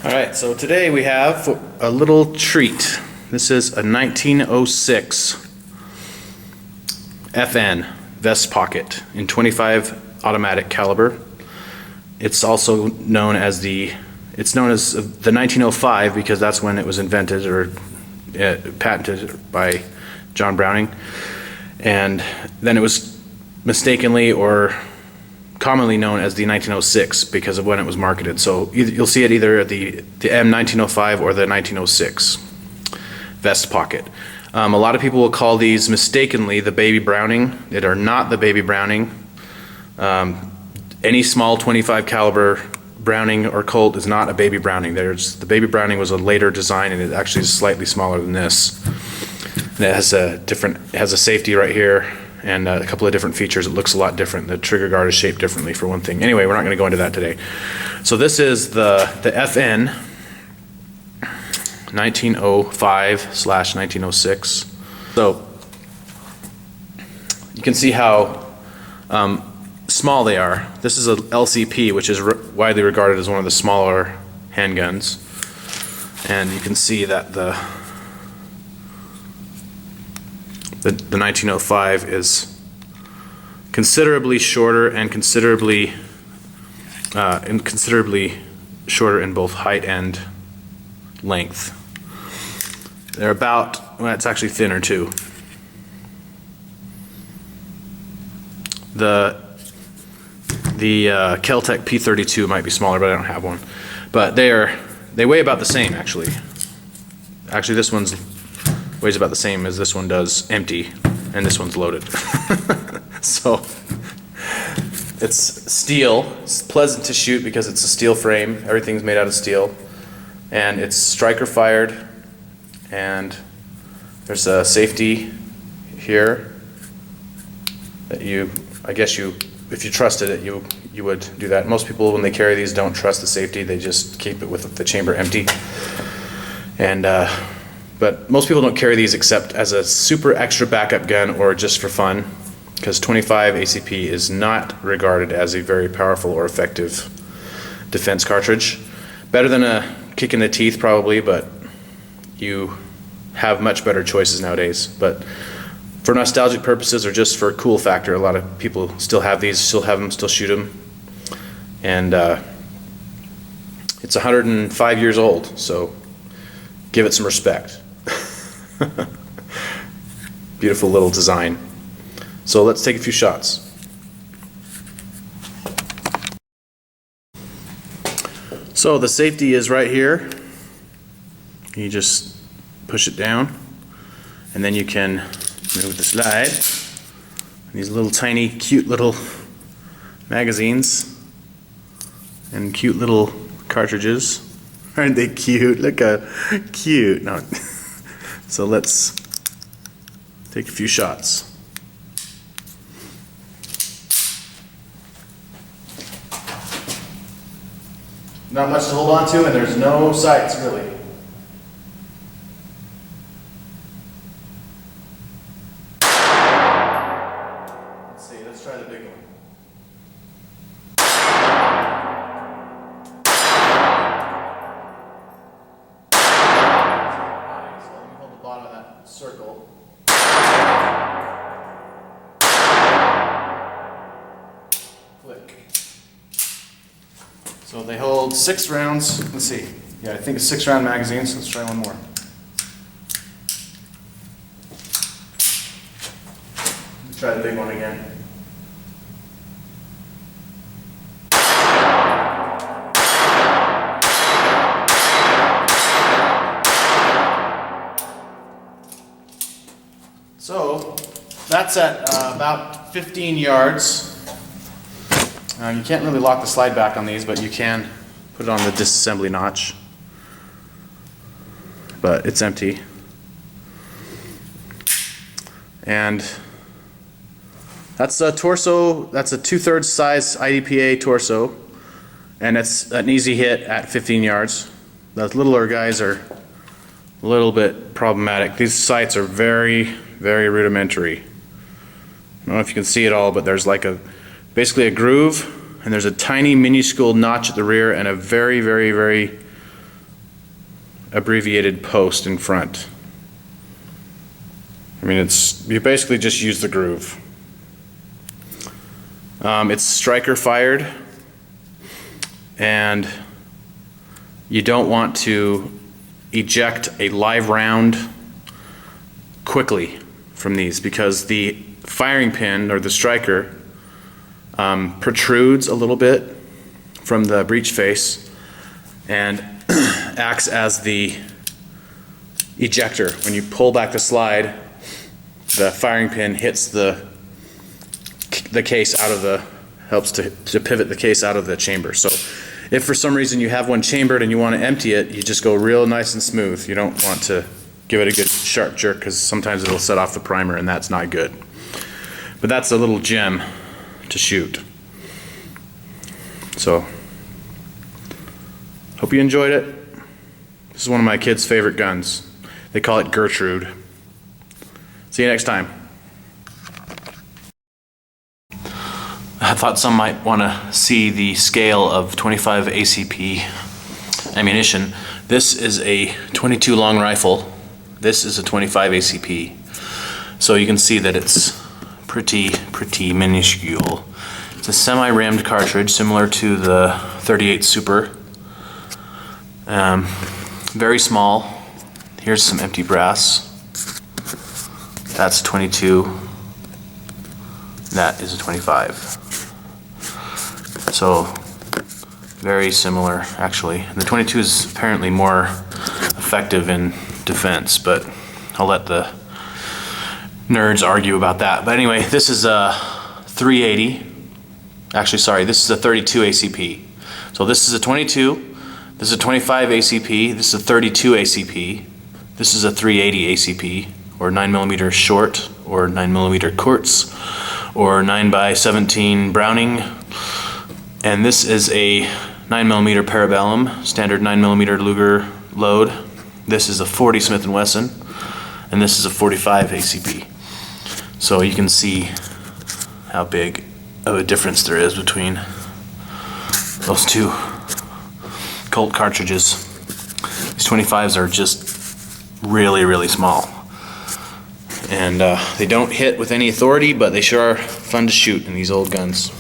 Alright, so today we have a little treat. This is a 1906 FN vest pocket in .25 automatic caliber. It's also known as the 1905 because that's when it was invented or patented by John Browning, and then it was mistakenly or commonly known as the 1906 because of when it was marketed. So you'll see it either the M1905 or the 1906 vest pocket. A lot of people will call these mistakenly the Baby Browning. They are not the Baby Browning. Any small .25 caliber Browning or Colt is not a Baby Browning. The Baby Browning was a later design, and it actually is slightly smaller than this. And it has a safety right here and a couple of different features. It looks a lot different. The trigger guard is shaped differently for one thing. Anyway, we're not going to go into that today. So this is the FN 1905/1906. So you can see how small they are. This is a LCP, which is widely regarded as one of the smaller handguns, and you can see that the 1905 is considerably shorter and considerably shorter in both height and length. They're about, well, it's actually thinner too. The Kel-Tec P32 might be smaller, but I don't have one. But they weigh about the same actually. Actually, this one's weighs about the same as this one does empty, and this one's loaded. So it's steel. It's pleasant to shoot because it's a steel frame. Everything's made out of steel, and it's striker fired. And there's a safety here that if you trusted it, you would do that. Most people, when they carry these, don't trust the safety. They just keep it with the chamber empty. And but most people don't carry these except as a super extra backup gun or just for fun, because .25 ACP is not regarded as a very powerful or effective defense cartridge. Better than a kick in the teeth probably, but you have much better choices nowadays. But for nostalgic purposes or just for cool factor, a lot of people still have these, still shoot them. And it's 105 years old, so give it some respect. Beautiful little design. So let's take a few shots. So the safety is right here. You just push it down, and then you can move the slide. These little tiny cute little magazines and cute little cartridges. Aren't they cute? Look how cute. No. So let's take a few shots. Not much to hold on to, and there's no sights really. Let's see, let's try the big one. Circle. Click. So they hold 6 rounds. Let's see. Yeah, I think it's 6-round magazines. Let's try one more. Let's try the big one again. So that's at about 15 yards. You can't really lock the slide back on these, but you can put it on the disassembly notch. But it's empty. And that's a torso, that's a 2/3 size IDPA torso, and it's an easy hit at 15 yards. The littler guys are a little bit problematic. These sights are very rudimentary. I don't know if you can see it all, but there's like basically a groove, and there's a tiny minuscule notch at the rear, and a very abbreviated post in front. I mean, you basically just use the groove. It's striker fired, and you don't want to eject a live round quickly from these, because the firing pin or the striker protrudes a little bit from the breech face and acts as the ejector. When you pull back the slide, the firing pin hits the case out of the, helps to pivot the case out of the chamber. So if for some reason you have one chambered and you want to empty it, you just go real nice and smooth. You don't want to give it a good sharp jerk, because sometimes it'll set off the primer, and that's not good. But that's a little gem to shoot. So, hope you enjoyed it. This is one of my kids' favorite guns. They call it Gertrude. See you next time. I thought some might want to see the scale of 25 ACP ammunition. This is a 22 long rifle. This is a 25 ACP. So you can see that it's pretty minuscule. It's a semi-rammed cartridge similar to the 38 Super. Very small. Here's some empty brass. That's 22. That is a 25. So very similar, actually. And the 22 is apparently more effective in defense, but I'll let the nerds argue about that. But anyway, this is a 380. Actually, sorry, this is a 32 ACP. So this is a 22, this is a 25 ACP, this is a 32 ACP, this is a 380 ACP, or 9mm short, or 9mm Kurtz, or 9x17 Browning, and this is a 9mm Parabellum, standard 9mm Luger load. This is a 40 Smith & Wesson, and this is a 45 ACP. So you can see how big of a difference there is between those two Colt cartridges. These 25s are just really small, and they don't hit with any authority, but they sure are fun to shoot in these old guns.